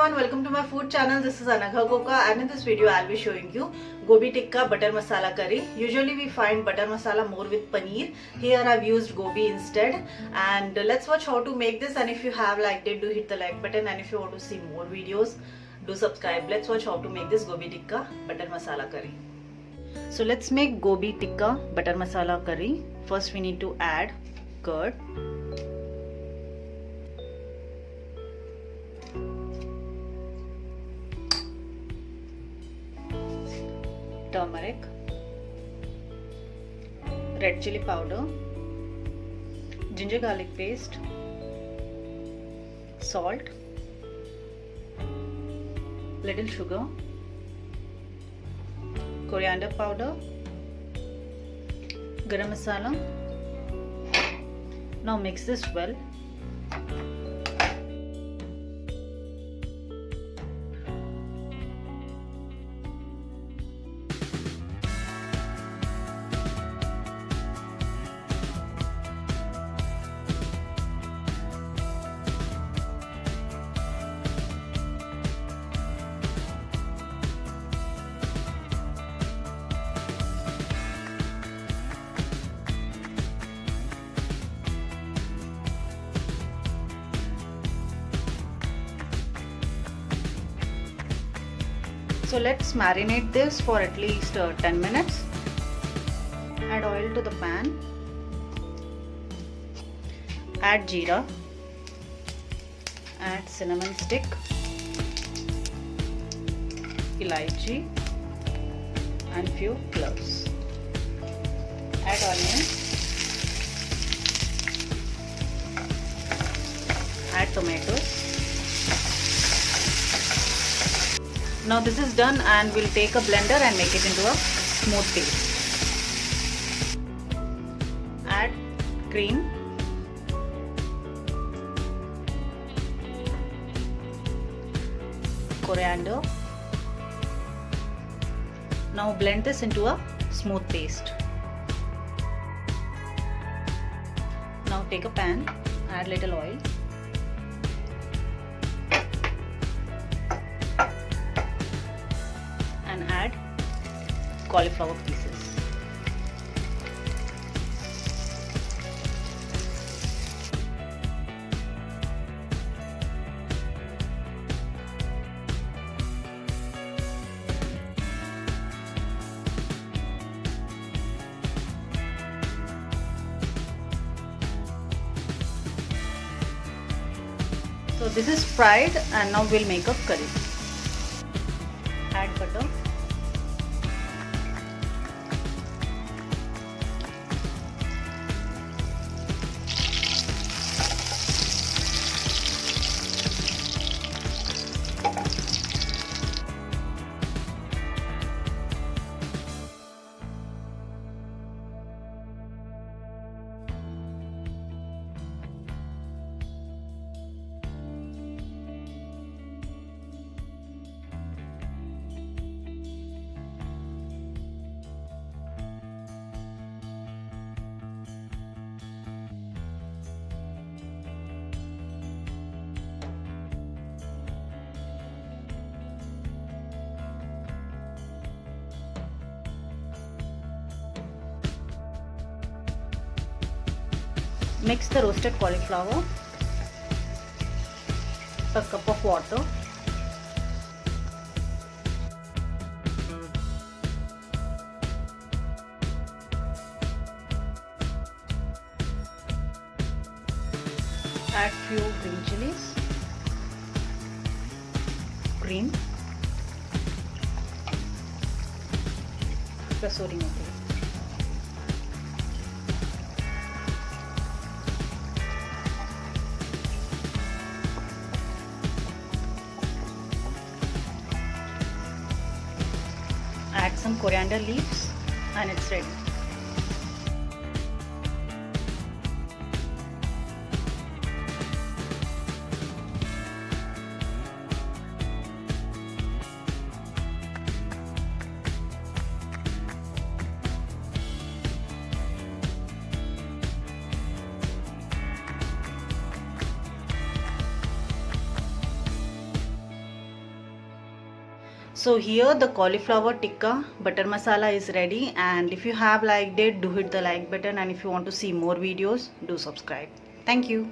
everyone, welcome to my food channel. This is Anagha and in this video I'll be showing you Gobi Tikka butter masala curry. Usually we find butter masala more with paneer. Here I've used gobi instead, and let's watch how to make this. And if you have liked it, do hit the like button, and if you want to see more videos, do subscribe. Let's watch how to make this Gobi Tikka butter masala curry. So let's make Gobi Tikka butter masala curry. First we need to add curd, turmeric, red chili powder, ginger garlic paste, salt, little sugar, coriander powder, garam masala. Now mix this well. So let's marinate this for at least 10 minutes. Add oil to the pan. Add jeera. Add cinnamon stick, elaichi, and few cloves. Add onion. Add tomatoes. Now this is done, and we'll take a blender and make it into a smooth paste. Add cream, coriander. Now blend this into a smooth paste. Now take a pan, add little oil. And add cauliflower pieces. So this is fried, and now we'll make a curry. Add butter. Mix the roasted cauliflower, a cup of water, add few green chilies, cream, kasuri methi. Add some coriander leaves, and it's ready. So here the cauliflower tikka butter masala is ready, and if you have liked it, do hit the like button, and if you want to see more videos, do subscribe. Thank you.